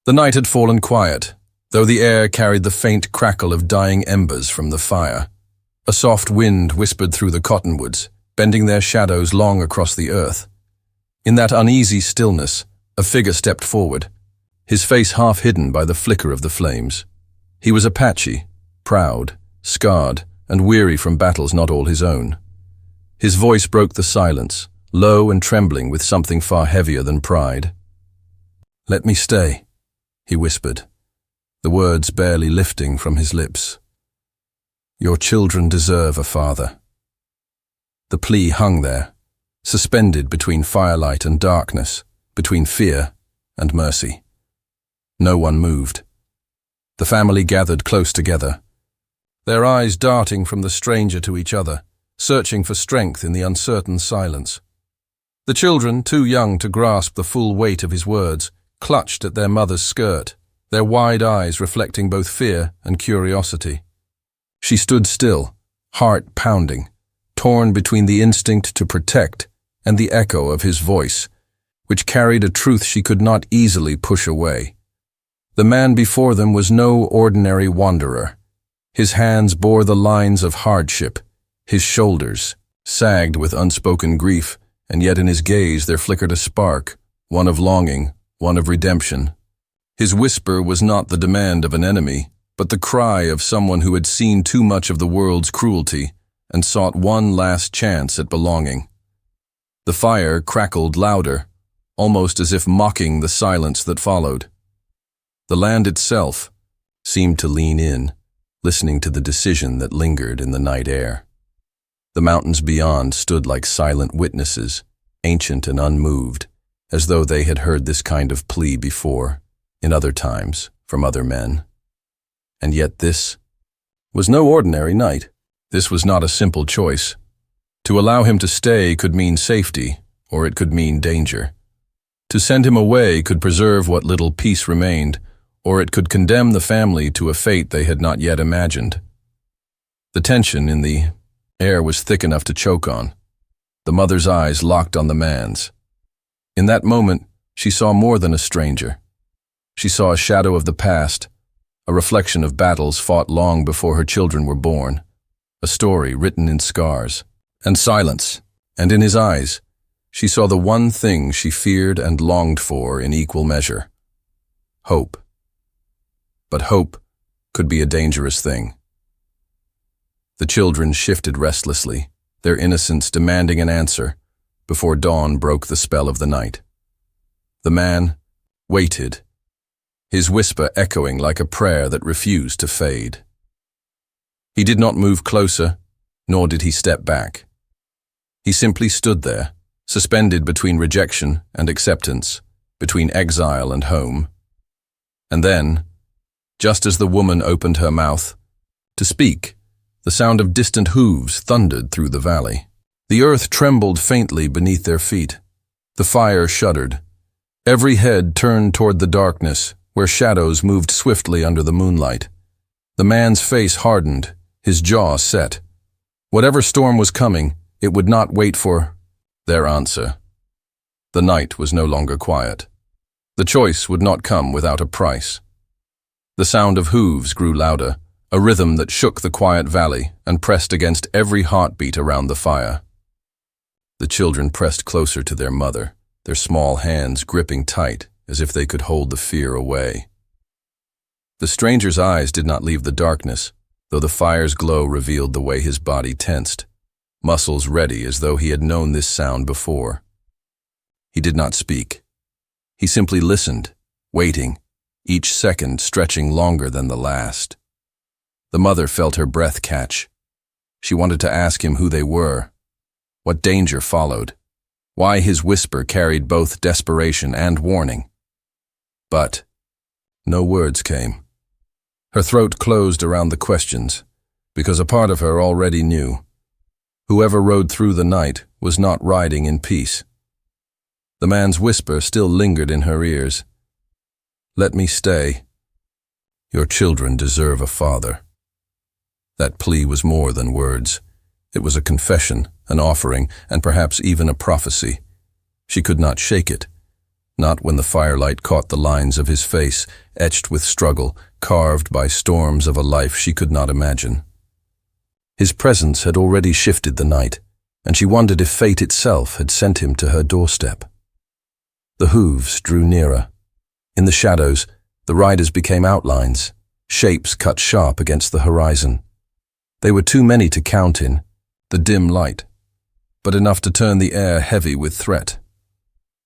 The night had fallen quiet, though the air carried the faint crackle of dying embers from the fire. A soft wind whispered through the cottonwoods, bending their shadows long across the earth. In that uneasy stillness, a figure stepped forward, his face half hidden by the flicker of the flames. He was Apache, proud, scarred, and weary from battles not all his own. His voice broke the silence, low and trembling with something far heavier than pride. "Let me stay," he whispered, the words barely lifting from his lips. "Your children deserve a father." The plea hung there, suspended between firelight and darkness, between fear and mercy. No one moved. The family gathered close together, their eyes darting from the stranger to each other, searching for strength in the uncertain silence. The children, too young to grasp the full weight of his words, clutched at their mother's skirt, their wide eyes reflecting both fear and curiosity. She stood still, heart pounding, torn between the instinct to protect and the echo of his voice, which carried a truth she could not easily push away. The man before them was no ordinary wanderer. His hands bore the lines of hardship, his shoulders sagged with unspoken grief, and yet in his gaze there flickered a spark, one of longing, one of redemption. His whisper was not the demand of an enemy, but the cry of someone who had seen too much of the world's cruelty and sought one last chance at belonging. The fire crackled louder, almost as if mocking the silence that followed. The land itself seemed to lean in, listening to the decision that lingered in the night air. The mountains beyond stood like silent witnesses, ancient and unmoved, as though they had heard this kind of plea before, in other times, from other men. And yet this was no ordinary night. This was not a simple choice. To allow him to stay could mean safety, or it could mean danger. To send him away could preserve what little peace remained, or it could condemn the family to a fate they had not yet imagined. The tension in the air was thick enough to choke on. The mother's eyes locked on the man's. In that moment, she saw more than a stranger. She saw a shadow of the past, a reflection of battles fought long before her children were born, a story written in scars and silence, and in his eyes, she saw the one thing she feared and longed for in equal measure: hope. But hope could be a dangerous thing. The children shifted restlessly, their innocence demanding an answer, before dawn broke the spell of the night. The man waited, his whisper echoing like a prayer that refused to fade. He did not move closer, nor did he step back. He simply stood there, suspended between rejection and acceptance, between exile and home. And then, just as the woman opened her mouth to speak, the sound of distant hooves thundered through the valley. The earth trembled faintly beneath their feet. The fire shuddered. Every head turned toward the darkness, where shadows moved swiftly under the moonlight. The man's face hardened, his jaw set. Whatever storm was coming, it would not wait for their answer. The night was no longer quiet. The choice would not come without a price. The sound of hooves grew louder, a rhythm that shook the quiet valley and pressed against every heartbeat around the fire. The children pressed closer to their mother, their small hands gripping tight as if they could hold the fear away. The stranger's eyes did not leave the darkness, though the fire's glow revealed the way his body tensed, muscles ready as though he had known this sound before. He did not speak. He simply listened, waiting, each second stretching longer than the last. The mother felt her breath catch. She wanted to ask him who they were, what danger followed, why his whisper carried both desperation and warning. But no words came. Her throat closed around the questions, because a part of her already knew. Whoever rode through the night was not riding in peace. The man's whisper still lingered in her ears. "Let me stay. Your children deserve a father." That plea was more than words. It was a confession, an offering, and perhaps even a prophecy. She could not shake it, not when the firelight caught the lines of his face, etched with struggle, carved by storms of a life she could not imagine. His presence had already shifted the night, and she wondered if fate itself had sent him to her doorstep. The hooves drew nearer. In the shadows, the riders became outlines, shapes cut sharp against the horizon. They were too many to count in, the dim light, but enough to turn the air heavy with threat.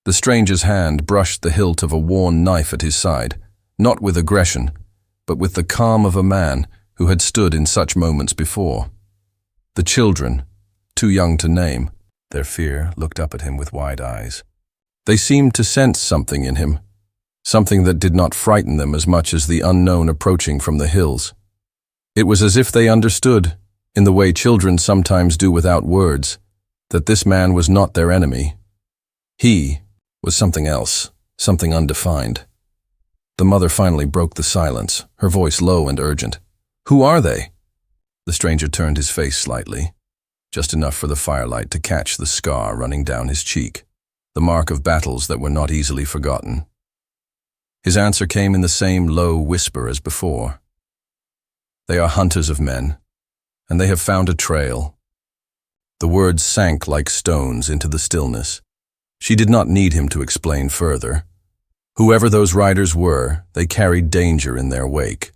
The stranger's hand brushed the hilt of a worn knife at his side, not with aggression, but with the calm of a man who had stood in such moments before. The children, too young to name their fear, looked up at him with wide eyes. They seemed to sense something in him, something that did not frighten them as much as the unknown approaching from the hills. It was as if they understood, in the way children sometimes do without words, that this man was not their enemy. He was something else, something undefined. The mother finally broke the silence, her voice low and urgent. "Who are they?" The stranger turned his face slightly, just enough for the firelight to catch the scar running down his cheek, the mark of battles that were not easily forgotten. His answer came in the same low whisper as before. "They are hunters of men, and they have found a trail." The words sank like stones into the stillness. She did not need him to explain further. Whoever those riders were, they carried danger in their wake.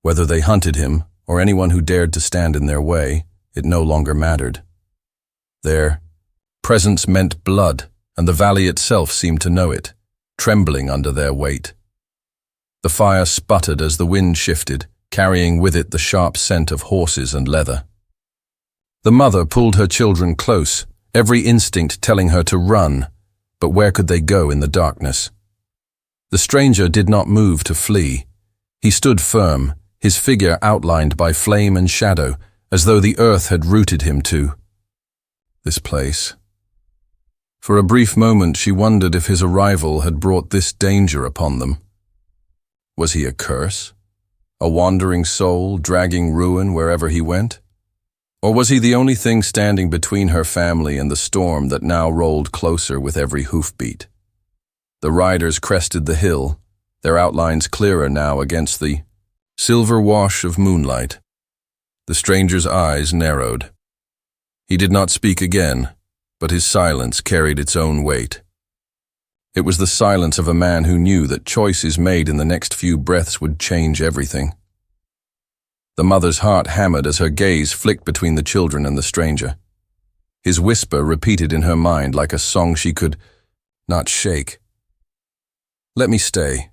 Whether they hunted him or anyone who dared to stand in their way, it no longer mattered. Their presence meant blood, and the valley itself seemed to know it, trembling under their weight. The fire sputtered as the wind shifted, carrying with it the sharp scent of horses and leather. The mother pulled her children close, every instinct telling her to run, but where could they go in the darkness? The stranger did not move to flee. He stood firm, his figure outlined by flame and shadow, as though the earth had rooted him to this place. For a brief moment she wondered if his arrival had brought this danger upon them. Was he a curse? A wandering soul dragging ruin wherever he went? Or was he the only thing standing between her family and the storm that now rolled closer with every hoofbeat? The riders crested the hill, their outlines clearer now against the silver wash of moonlight. The stranger's eyes narrowed. He did not speak again, but his silence carried its own weight. It was the silence of a man who knew that choices made in the next few breaths would change everything. The mother's heart hammered as her gaze flicked between the children and the stranger. His whisper repeated in her mind like a song she could not shake. "Let me stay.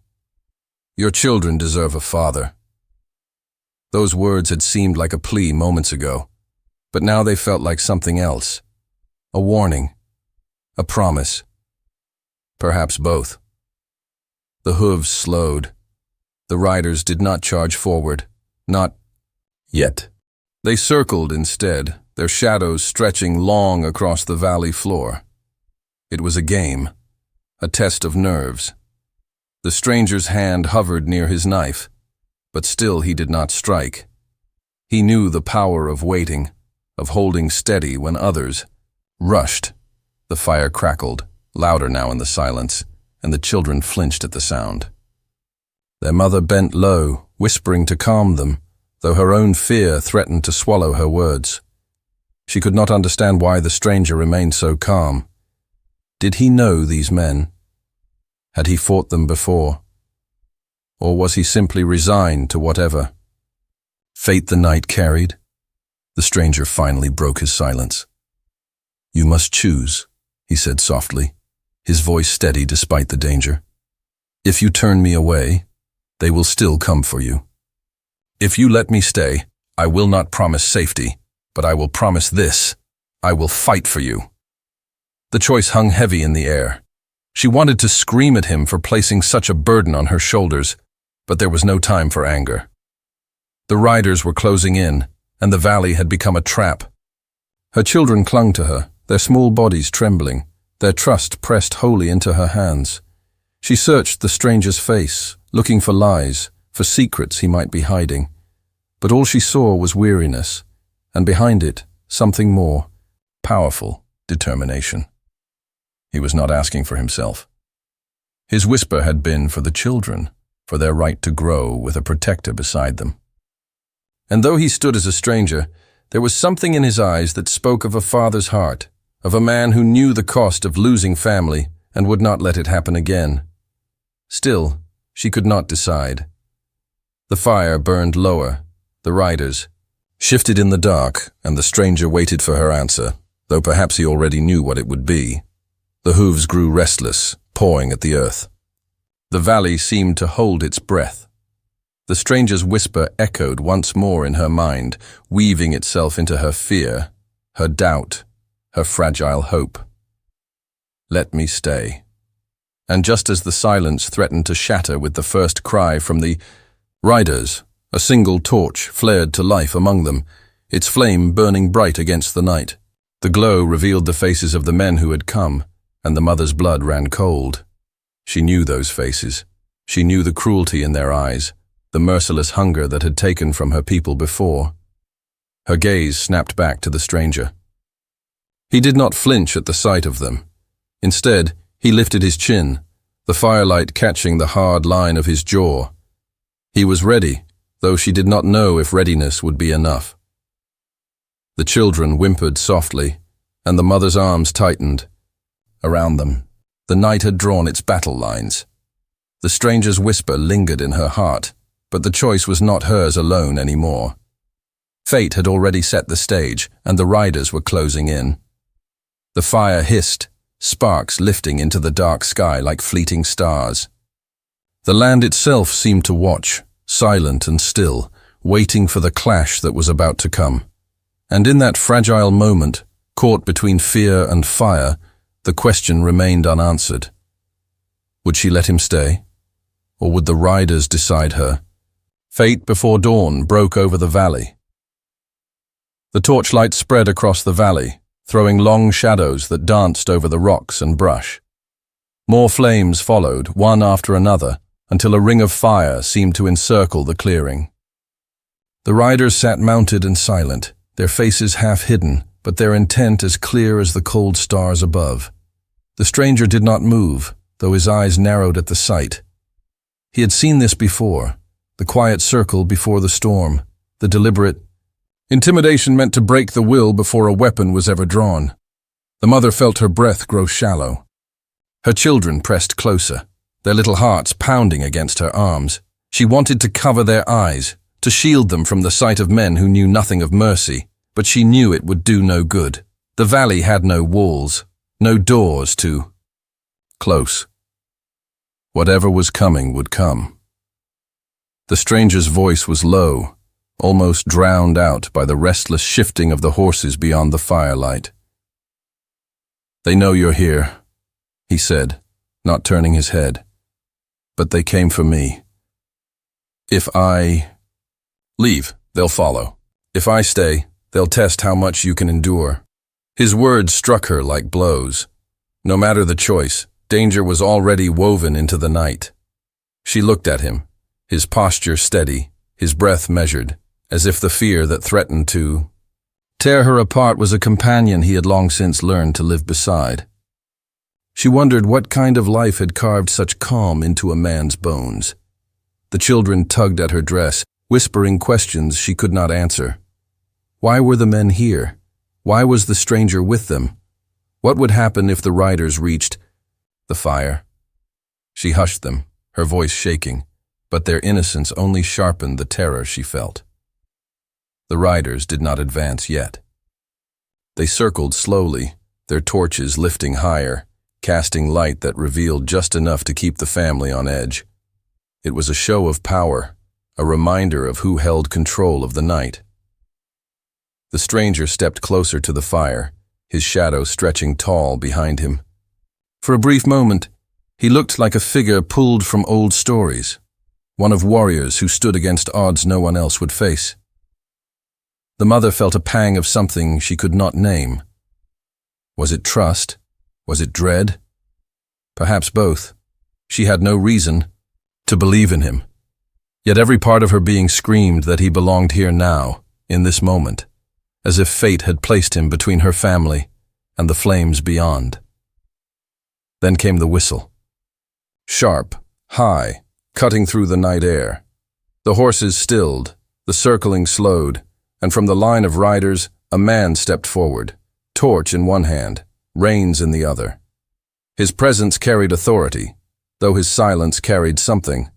Your children deserve a father." Those words had seemed like a plea moments ago, but now they felt like something else. A warning. A promise. Perhaps both. The hooves slowed. The riders did not charge forward. Not yet. They circled instead, their shadows stretching long across the valley floor. It was a game. A test of nerves. The stranger's hand hovered near his knife, but still he did not strike. He knew the power of waiting, of holding steady when others rushed. The fire crackled, louder now in the silence, and the children flinched at the sound. Their mother bent low, whispering to calm them, though her own fear threatened to swallow her words. She could not understand why the stranger remained so calm. Did he know these men? Had he fought them before? Or was he simply resigned to whatever fate the night carried? The stranger finally broke his silence. "You must choose," he said softly, his voice steady despite the danger. "If you turn me away, they will still come for you. If you let me stay, I will not promise safety, but I will promise this: I will fight for you." The choice hung heavy in the air. She wanted to scream at him for placing such a burden on her shoulders, but there was no time for anger. The riders were closing in, and the valley had become a trap. Her children clung to her, their small bodies trembling, their trust pressed wholly into her hands. She searched the stranger's face, looking for lies, for secrets he might be hiding. But all she saw was weariness, and behind it, something more, powerful determination. He was not asking for himself. His whisper had been for the children, for their right to grow with a protector beside them. And though he stood as a stranger, there was something in his eyes that spoke of a father's heart, of a man who knew the cost of losing family and would not let it happen again. Still, she could not decide. The fire burned lower, the riders shifted in the dark, and the stranger waited for her answer, though perhaps he already knew what it would be. The hooves grew restless, pawing at the earth. The valley seemed to hold its breath. The stranger's whisper echoed once more in her mind, weaving itself into her fear, her doubt, her fragile hope. "Let me stay." And just as the silence threatened to shatter with the first cry from the riders, a single torch flared to life among them, its flame burning bright against the night. The glow revealed the faces of the men who had come, and the mother's blood ran cold. She knew those faces. She knew the cruelty in their eyes, the merciless hunger that had taken from her people before. Her gaze snapped back to the stranger. He did not flinch at the sight of them. Instead, he lifted his chin, the firelight catching the hard line of his jaw. He was ready, though she did not know if readiness would be enough. The children whimpered softly, and the mother's arms tightened. Around them, the night had drawn its battle lines. The stranger's whisper lingered in her heart, but the choice was not hers alone anymore. Fate had already set the stage, and the riders were closing in. The fire hissed, sparks lifting into the dark sky like fleeting stars. The land itself seemed to watch, silent and still, waiting for the clash that was about to come. And in that fragile moment, caught between fear and fire, the question remained unanswered. Would she let him stay? Or would the riders decide her? Fate before dawn broke over the valley. The torchlight spread across the valley, throwing long shadows that danced over the rocks and brush. More flames followed, one after another, until a ring of fire seemed to encircle the clearing. The riders sat mounted and silent, their faces half hidden, but their intent as clear as the cold stars above. The stranger did not move, though his eyes narrowed at the sight. He had seen this before, the quiet circle before the storm, the deliberate intimidation meant to break the will before a weapon was ever drawn. The mother felt her breath grow shallow. Her children pressed closer, their little hearts pounding against her arms. She wanted to cover their eyes, to shield them from the sight of men who knew nothing of mercy, but she knew it would do no good. The valley had no walls, no doors to close. Whatever was coming would come. The stranger's voice was low, almost drowned out by the restless shifting of the horses beyond the firelight. "They know you're here," he said, not turning his head. "But they came for me. If I leave, they'll follow. If I stay, they'll test how much you can endure." His words struck her like blows. No matter the choice, danger was already woven into the night. She looked at him, his posture steady, his breath measured, as if the fear that threatened to tear her apart was a companion he had long since learned to live beside. She wondered what kind of life had carved such calm into a man's bones. The children tugged at her dress, whispering questions she could not answer. Why were the men here? Why was the stranger with them? What would happen if the riders reached the fire? She hushed them, her voice shaking, but their innocence only sharpened the terror she felt. The riders did not advance yet. They circled slowly, their torches lifting higher, casting light that revealed just enough to keep the family on edge. It was a show of power, a reminder of who held control of the night. The stranger stepped closer to the fire, his shadow stretching tall behind him. For a brief moment, he looked like a figure pulled from old stories, one of warriors who stood against odds no one else would face. The mother felt a pang of something she could not name. Was it trust? Was it dread? Perhaps both. She had no reason to believe in him. Yet every part of her being screamed that he belonged here now, in this moment, as if fate had placed him between her family and the flames beyond. Then came the whistle. Sharp, high, cutting through the night air. The horses stilled, the circling slowed, and from the line of riders, a man stepped forward, torch in one hand, reins in the other. His presence carried authority, though his silence carried something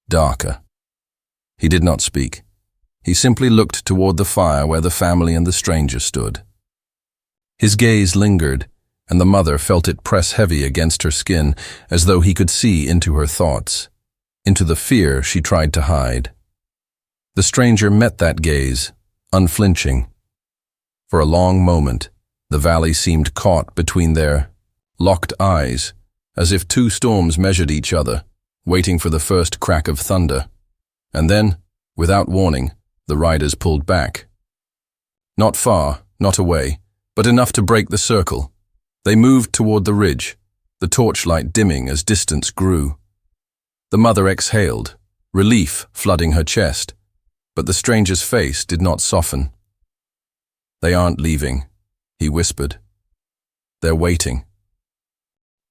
darker. He did not speak. He simply looked toward the fire where the family and the stranger stood. His gaze lingered, and the mother felt it press heavy against her skin, as though he could see into her thoughts, into the fear she tried to hide. The stranger met that gaze, unflinching. For a long moment, the valley seemed caught between their locked eyes, as if two storms measured each other, waiting for the first crack of thunder. And then, without warning, the riders pulled back. Not far, not away, but enough to break the circle. They moved toward the ridge, the torchlight dimming as distance grew. The mother exhaled, relief flooding her chest, but the stranger's face did not soften. "They aren't leaving," he whispered. "They're waiting."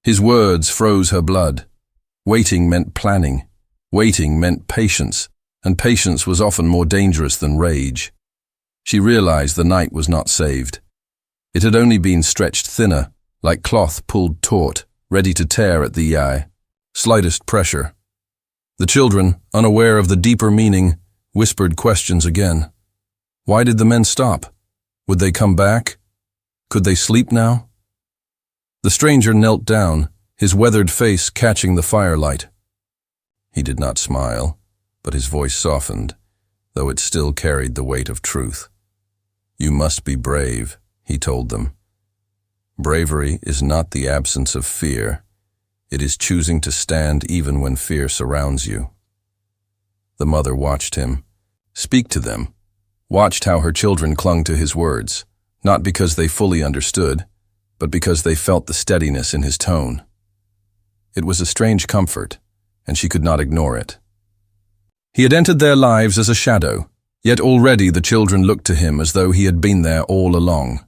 His words froze her blood. Waiting meant planning. Waiting meant patience, and patience was often more dangerous than rage. She realized the night was not saved. It had only been stretched thinner, like cloth pulled taut, ready to tear at the slightest pressure. The children, unaware of the deeper meaning, whispered questions again. Why did the men stop? Would they come back? Could they sleep now? The stranger knelt down, his weathered face catching the firelight. He did not smile, but his voice softened, though it still carried the weight of truth. "You must be brave," he told them. "Bravery is not the absence of fear. It is choosing to stand even when fear surrounds you." The mother watched him speak to them, watched how her children clung to his words, not because they fully understood, but because they felt the steadiness in his tone. It was a strange comfort, and she could not ignore it. He had entered their lives as a shadow, yet already the children looked to him as though he had been there all along.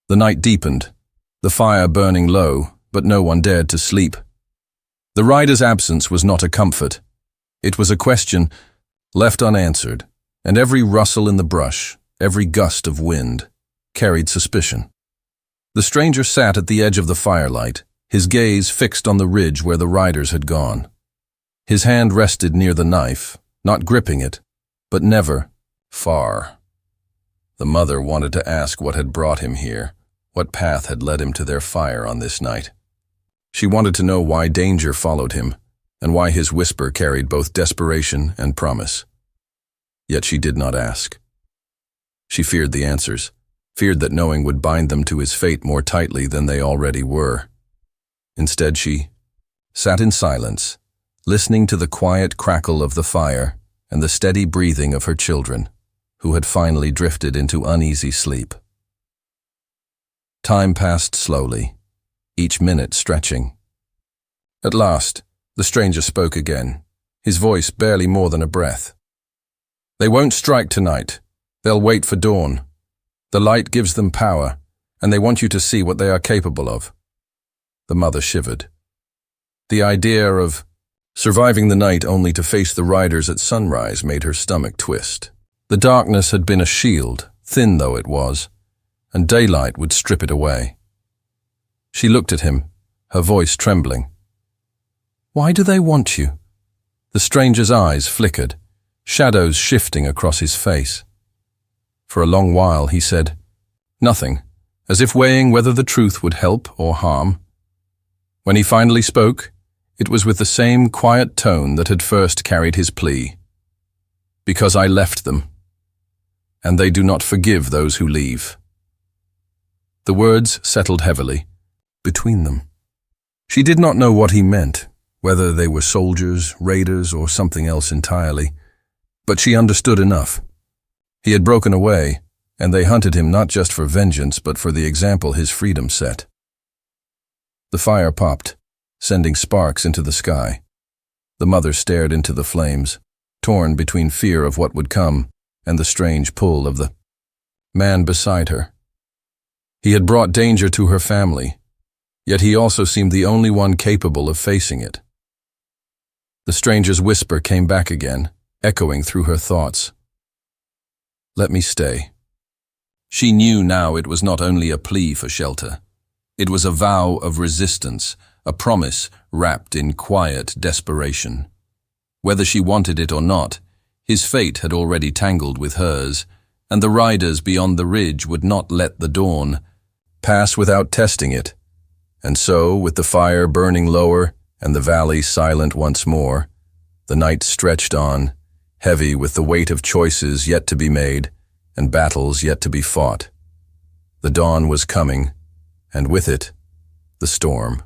The night deepened, the fire burning low, but no one dared to sleep. The rider's absence was not a comfort. It was a question left unanswered, and every rustle in the brush, every gust of wind, carried suspicion. The stranger sat at the edge of the firelight, his gaze fixed on the ridge where the riders had gone. His hand rested near the knife, not gripping it, but never far. The mother wanted to ask what had brought him here, what path had led him to their fire on this night. She wanted to know why danger followed him, and why his whisper carried both desperation and promise. Yet she did not ask. She feared the answers, feared that knowing would bind them to his fate more tightly than they already were. Instead, she sat in silence, listening to the quiet crackle of the fire and the steady breathing of her children, who had finally drifted into uneasy sleep. Time passed slowly, each minute stretching. At last, the stranger spoke again, his voice barely more than a breath. "They won't strike tonight. They'll wait for dawn. The light gives them power, and they want you to see what they are capable of." The mother shivered. The idea of surviving the night only to face the riders at sunrise made her stomach twist. The darkness had been a shield, thin though it was, and daylight would strip it away. She looked at him, her voice trembling. "Why do they want you?" The stranger's eyes flickered, shadows shifting across his face. For a long while he said nothing, as if weighing whether the truth would help or harm. When he finally spoke, it was with the same quiet tone that had first carried his plea. "Because I left them, and they do not forgive those who leave." The words settled heavily between them. She did not know what he meant, whether they were soldiers, raiders, or something else entirely, but she understood enough. He had broken away, and they hunted him not just for vengeance, but for the example his freedom set. The fire popped, sending sparks into the sky. The mother stared into the flames, torn between fear of what would come and the strange pull of the man beside her. He had brought danger to her family, Yet he also seemed the only one capable of facing it. The stranger's whisper came back again, echoing through her thoughts. "Let me stay." She knew now it was not only a plea for shelter. It was a vow of resistance, a promise wrapped in quiet desperation. Whether she wanted it or not, his fate had already tangled with hers, and the riders beyond the ridge would not let the dawn pass without testing it. And so, with the fire burning lower and the valley silent once more, the night stretched on, heavy with the weight of choices yet to be made and battles yet to be fought. The dawn was coming, and with it, the storm.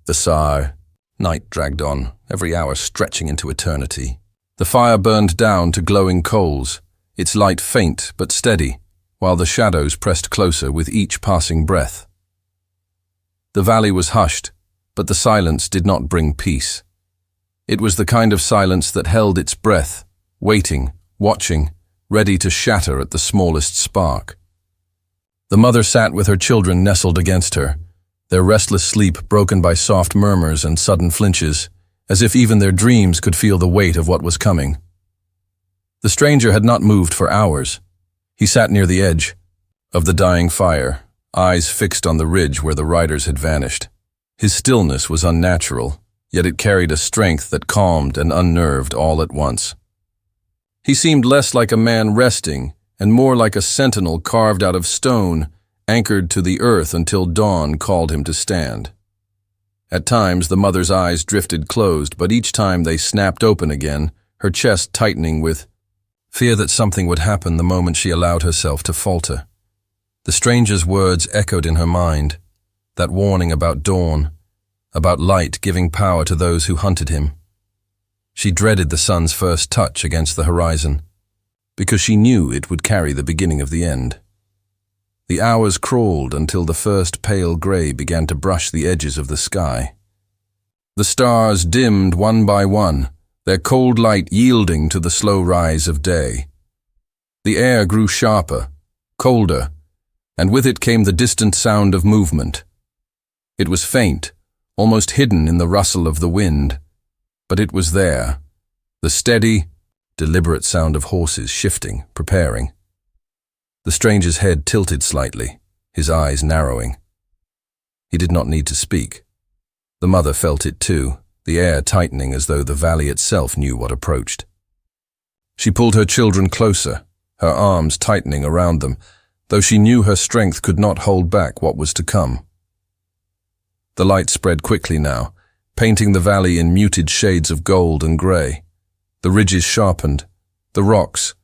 The night dragged on, every hour stretching into eternity. The fire burned down to glowing coals, its light faint but steady, while the shadows pressed closer with each passing breath. The valley was hushed, but the silence did not bring peace. It was the kind of silence that held its breath, waiting, watching, ready to shatter at the smallest spark. The mother sat with her children nestled against her, their restless sleep broken by soft murmurs and sudden flinches, as if even their dreams could feel the weight of what was coming. The stranger had not moved for hours. He sat near the edge of the dying fire, eyes fixed on the ridge where the riders had vanished. His stillness was unnatural, yet it carried a strength that calmed and unnerved all at once. He seemed less like a man resting and more like a sentinel carved out of stone, anchored to the earth until dawn called him to stand. At times the mother's eyes drifted closed, but each time they snapped open again, her chest tightening with fear that something would happen the moment she allowed herself to falter. The stranger's words echoed in her mind, that warning about dawn, about light giving power to those who hunted him. She dreaded the sun's first touch against the horizon, because she knew it would carry the beginning of the end. The hours crawled until the first pale gray began to brush the edges of the sky. The stars dimmed one by one, their cold light yielding to the slow rise of day. The air grew sharper, colder, and with it came the distant sound of movement. It was faint, almost hidden in the rustle of the wind, but it was there, the steady, deliberate sound of horses shifting, preparing. The stranger's head tilted slightly, his eyes narrowing. He did not need to speak. The mother felt it too, the air tightening as though the valley itself knew what approached. She pulled her children closer, her arms tightening around them, though she knew her strength could not hold back what was to come. The light spread quickly now, painting the valley in muted shades of gold and gray. The ridges sharpened, the rocks,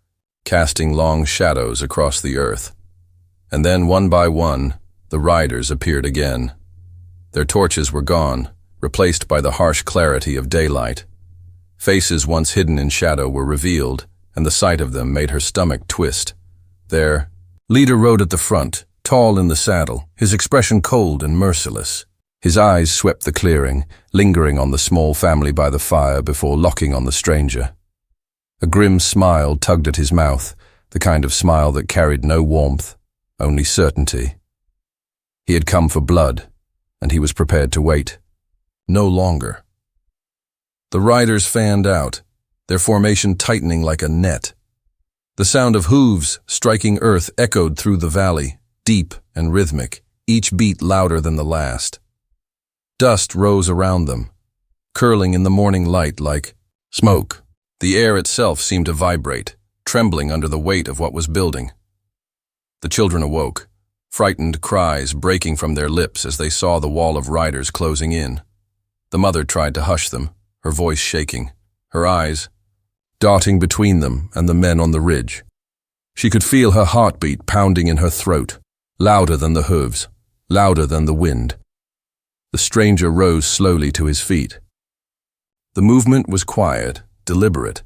casting long shadows across the earth. And then, one by one, the riders appeared again. Their torches were gone, replaced by the harsh clarity of daylight. Faces once hidden in shadow were revealed, and the sight of them made her stomach twist. Their leader rode at the front, tall in the saddle, his expression cold and merciless. His eyes swept the clearing, lingering on the small family by the fire before locking on the stranger. A grim smile tugged at his mouth, the kind of smile that carried no warmth, only certainty. He had come for blood, and he was prepared to wait. No longer. The riders fanned out, their formation tightening like a net. The sound of hooves striking earth echoed through the valley, deep and rhythmic, each beat louder than the last. Dust rose around them, curling in the morning light like smoke. The air itself seemed to vibrate, trembling under the weight of what was building. The children awoke, frightened cries breaking from their lips as they saw the wall of riders closing in. The mother tried to hush them, her voice shaking, her eyes darting between them and the men on the ridge. She could feel her heartbeat pounding in her throat, louder than the hooves, louder than the wind. The stranger rose slowly to his feet. The movement was quiet, deliberate,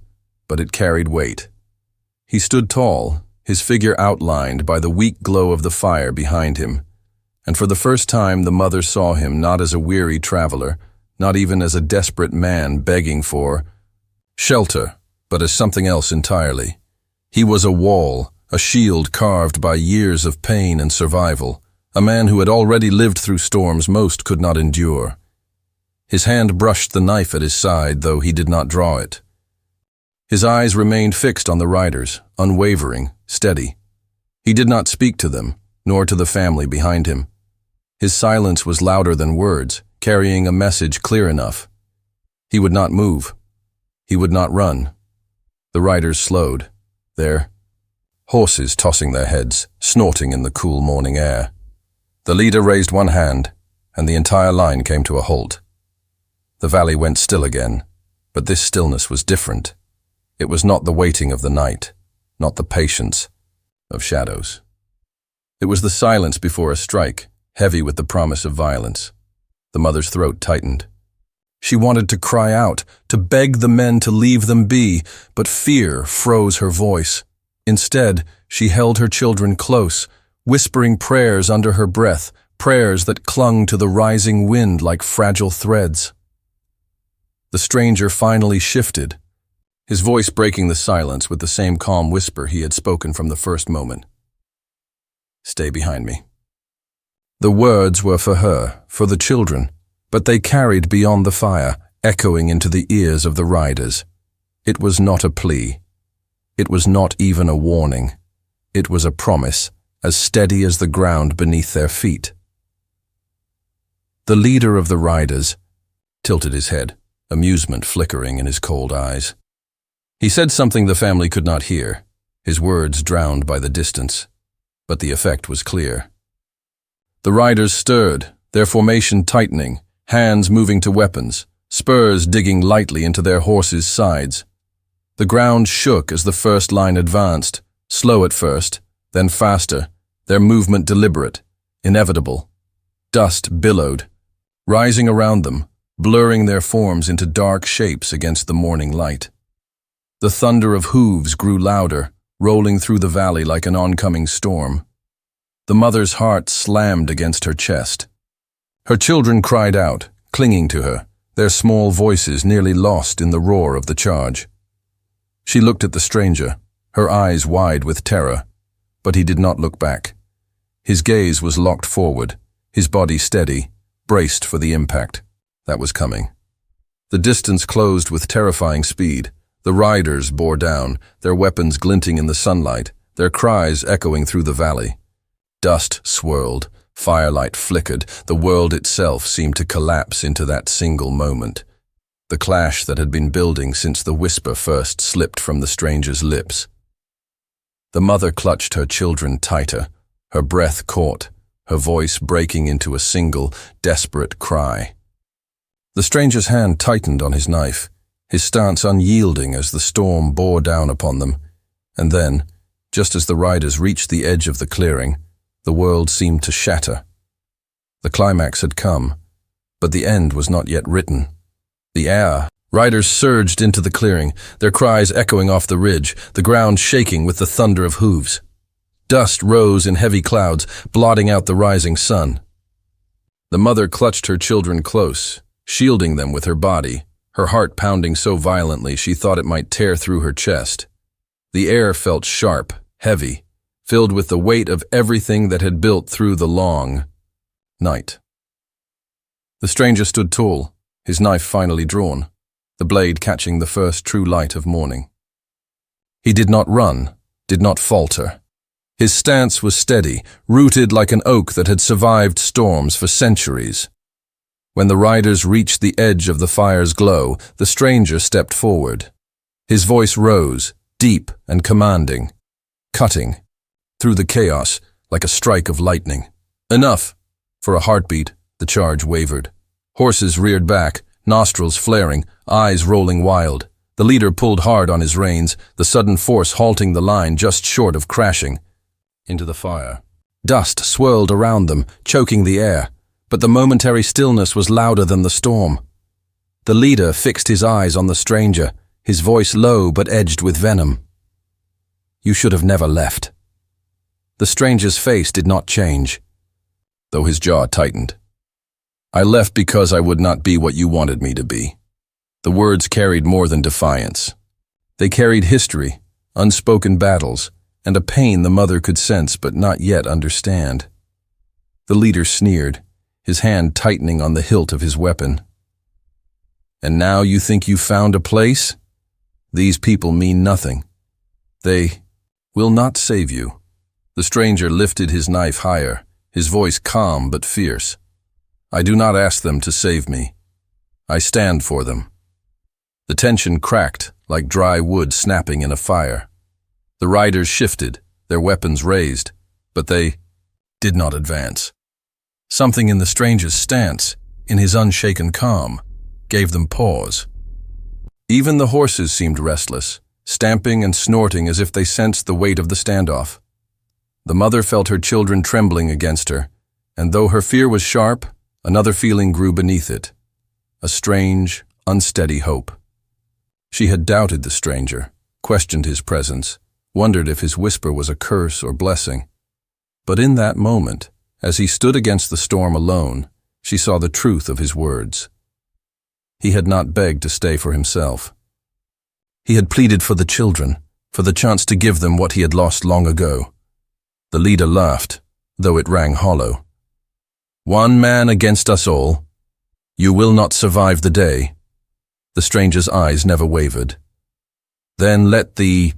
but it carried weight. He stood tall, his figure outlined by the weak glow of the fire behind him, and for the first time the mother saw him not as a weary traveler, not even as a desperate man begging for shelter, but as something else entirely. He was a wall, a shield carved by years of pain and survival, a man who had already lived through storms most could not endure. His hand brushed the knife at his side, though he did not draw it. His eyes remained fixed on the riders, unwavering, steady. He did not speak to them, nor to the family behind him. His silence was louder than words, carrying a message clear enough. He would not move. He would not run. The riders slowed. There, horses tossing their heads, snorting in the cool morning air. The leader raised one hand, and the entire line came to a halt. The valley went still again, but this stillness was different. It was not the waiting of the night, not the patience of shadows. It was the silence before a strike, heavy with the promise of violence. The mother's throat tightened. She wanted to cry out, to beg the men to leave them be, but fear froze her voice. Instead, she held her children close, whispering prayers under her breath, prayers that clung to the rising wind like fragile threads. The stranger finally shifted, his voice breaking the silence with the same calm whisper he had spoken from the first moment. "Stay behind me." The words were for her, for the children, but they carried beyond the fire, echoing into the ears of the riders. It was not a plea. It was not even a warning. It was a promise, as steady as the ground beneath their feet. The leader of the riders tilted his head, amusement flickering in his cold eyes. He said something the family could not hear, his words drowned by the distance, but the effect was clear. The riders stirred, their formation tightening, hands moving to weapons, spurs digging lightly into their horses' sides. The ground shook as the first line advanced, slow at first, then faster, their movement deliberate, inevitable. Dust billowed, rising around them, blurring their forms into dark shapes against the morning light. The thunder of hooves grew louder, rolling through the valley like an oncoming storm. The mother's heart slammed against her chest. Her children cried out, clinging to her, their small voices nearly lost in the roar of the charge. She looked at the stranger, her eyes wide with terror, but he did not look back. His gaze was locked forward, his body steady, braced for the impact that was coming. The distance closed with terrifying speed. The riders bore down, their weapons glinting in the sunlight, their cries echoing through the valley. Dust swirled, firelight flickered, the world itself seemed to collapse into that single moment. The clash that had been building since the whisper first slipped from the stranger's lips. The mother clutched her children tighter, her breath caught, her voice breaking into a single, desperate cry. The stranger's hand tightened on his knife, his stance unyielding as the storm bore down upon them. And then, just as the riders reached the edge of the clearing, the world seemed to shatter. The climax had come, but the end was not yet written. The air. Riders surged into the clearing, their cries echoing off the ridge, the ground shaking with the thunder of hooves. Dust rose in heavy clouds, blotting out the rising sun. The mother clutched her children close, shielding them with her body, her heart pounding so violently she thought it might tear through her chest. The air felt sharp, heavy, filled with the weight of everything that had built through the long night. The stranger stood tall, his knife finally drawn, the blade catching the first true light of morning. He did not run, did not falter. His stance was steady, rooted like an oak that had survived storms for centuries. When the riders reached the edge of the fire's glow, the stranger stepped forward. His voice rose, deep and commanding, cutting through the chaos like a strike of lightning. Enough! For a heartbeat, the charge wavered. Horses reared back, nostrils flaring, eyes rolling wild. The leader pulled hard on his reins, the sudden force halting the line just short of crashing into the fire. Dust swirled around them, choking the air, but the momentary stillness was louder than the storm. The leader fixed his eyes on the stranger, his voice low but edged with venom. "You should have never left." The stranger's face did not change, though his jaw tightened. "I left because I would not be what you wanted me to be." The words carried more than defiance. They carried history, unspoken battles, and a pain the mother could sense but not yet understand. The leader sneered, his hand tightening on the hilt of his weapon. "And now you think you've found a place? These people mean nothing. They will not save you." The stranger lifted his knife higher, his voice calm but fierce. "I do not ask them to save me. I stand for them." The tension cracked like dry wood snapping in a fire. The riders shifted, their weapons raised, but they did not advance. Something in the stranger's stance, in his unshaken calm, gave them pause. Even the horses seemed restless, stamping and snorting as if they sensed the weight of the standoff. The mother felt her children trembling against her, and though her fear was sharp, another feeling grew beneath it, a strange, unsteady hope. She had doubted the stranger, questioned his presence, wondered if his whisper was a curse or blessing. But in that moment, as he stood against the storm alone, she saw the truth of his words. He had not begged to stay for himself. He had pleaded for the children, for the chance to give them what he had lost long ago. The leader laughed, though it rang hollow. "One man against us all. You will not survive the day." The stranger's eyes never wavered. "Then let the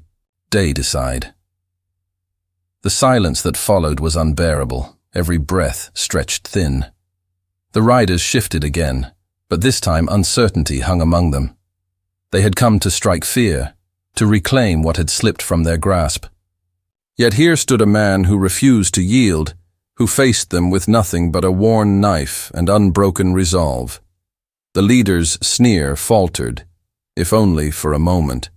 day decide." The silence that followed was unbearable, every breath stretched thin. The riders shifted again, but this time uncertainty hung among them. They had come to strike fear, to reclaim what had slipped from their grasp. Yet here stood a man who refused to yield, who faced them with nothing but a worn knife and unbroken resolve. The leader's sneer faltered, if only for a moment.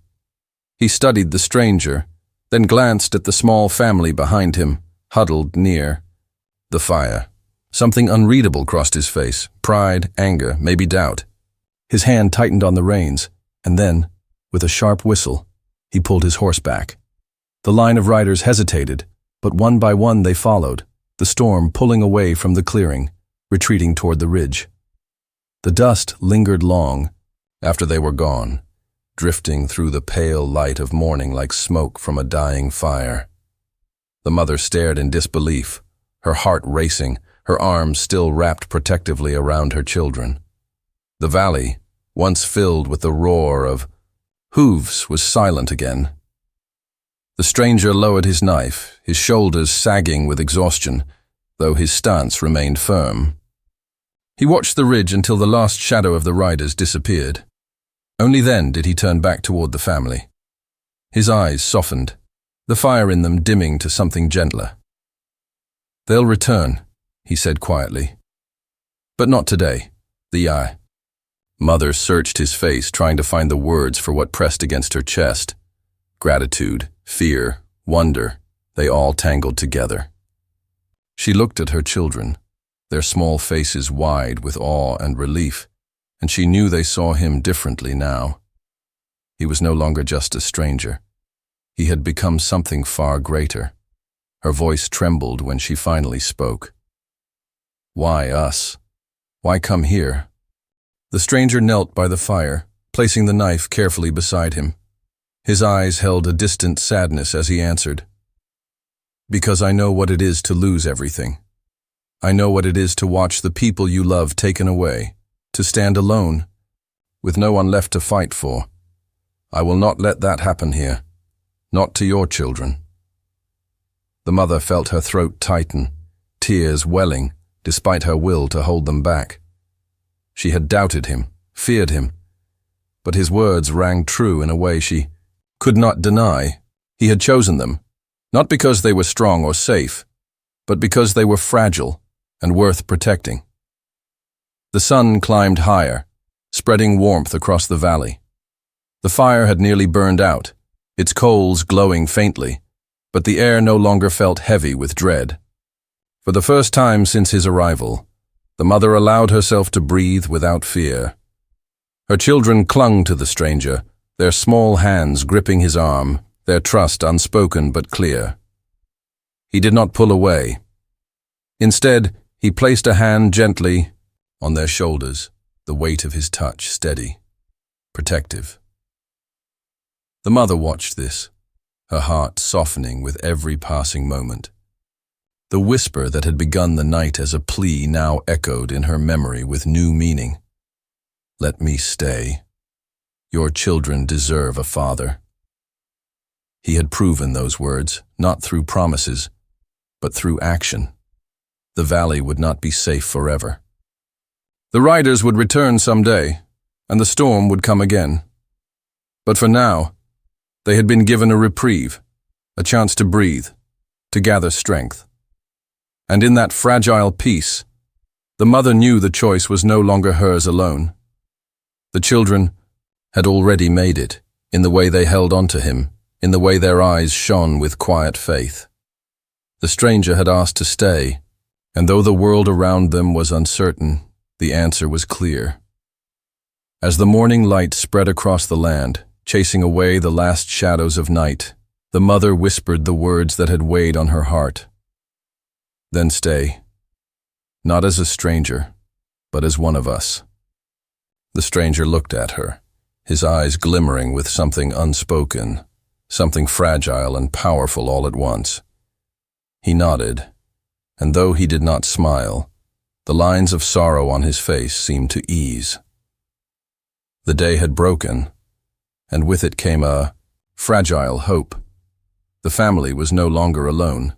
He studied the stranger, then glanced at the small family behind him, huddled near the fire. Something unreadable crossed his face, pride, anger, maybe doubt. His hand tightened on the reins, and then, with a sharp whistle, he pulled his horse back. The line of riders hesitated, but one by one they followed, the storm pulling away from the clearing, retreating toward the ridge. The dust lingered long after they were gone, drifting through the pale light of morning like smoke from a dying fire. The mother stared in disbelief, her heart racing, her arms still wrapped protectively around her children. The valley, once filled with the roar of hooves, was silent again. The stranger lowered his knife, his shoulders sagging with exhaustion, though his stance remained firm. He watched the ridge until the last shadow of the riders disappeared. Only then did he turn back toward the family. His eyes softened, the fire in them dimming to something gentler. "They'll return," he said quietly. "But not today. The Mother searched his face, trying to find the words for what pressed against her chest. Gratitude, fear, wonder, they all tangled together. She looked at her children, their small faces wide with awe and relief, and she knew they saw him differently now. He was no longer just a stranger. He had become something far greater. Her voice trembled when she finally spoke. "Why us? Why come here?" The stranger knelt by the fire, placing the knife carefully beside him. His eyes held a distant sadness as he answered. "Because I know what it is to lose everything. I know what it is to watch the people you love taken away, to stand alone, with no one left to fight for. I will not let that happen here, not to your children." The mother felt her throat tighten, tears welling, despite her will to hold them back. She had doubted him, feared him, but his words rang true in a way she could not deny. He had chosen them, not because they were strong or safe, but because they were fragile and worth protecting. The sun climbed higher, spreading warmth across the valley. The fire had nearly burned out, its coals glowing faintly, but the air no longer felt heavy with dread. For the first time since his arrival, the mother allowed herself to breathe without fear. Her children clung to the stranger, their small hands gripping his arm, their trust unspoken but clear. He did not pull away. Instead, he placed a hand gently on their shoulders, the weight of his touch steady, protective. The mother watched this, her heart softening with every passing moment. The whisper that had begun the night as a plea now echoed in her memory with new meaning. "Let me stay. Your children deserve a father." He had proven those words, not through promises, but through action. The valley would not be safe forever. The riders would return someday, and the storm would come again. But for now, they had been given a reprieve, a chance to breathe, to gather strength. And in that fragile peace, the mother knew the choice was no longer hers alone. The children had already made it, in the way they held on to him, in the way their eyes shone with quiet faith. The stranger had asked to stay, and though the world around them was uncertain, the answer was clear. As the morning light spread across the land, chasing away the last shadows of night, the mother whispered the words that had weighed on her heart. "Then stay, not as a stranger, but as one of us." The stranger looked at her, his eyes glimmering with something unspoken, something fragile and powerful all at once. He nodded, and though he did not smile, the lines of sorrow on his face seemed to ease. The day had broken, and with it came a fragile hope. The family was no longer alone.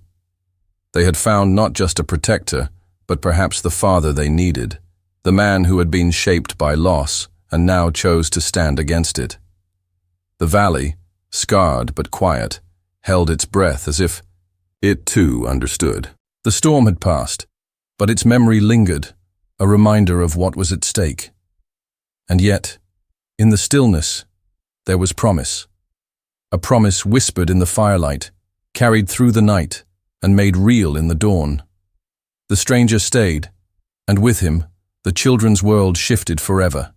They had found not just a protector, but perhaps the father they needed, the man who had been shaped by loss and now chose to stand against it. The valley, scarred but quiet, held its breath as if it too understood. The storm had passed, but its memory lingered, a reminder of what was at stake. And yet, in the stillness, there was promise. A promise whispered in the firelight, carried through the night, and made real in the dawn. The stranger stayed, and with him, the children's world shifted forever.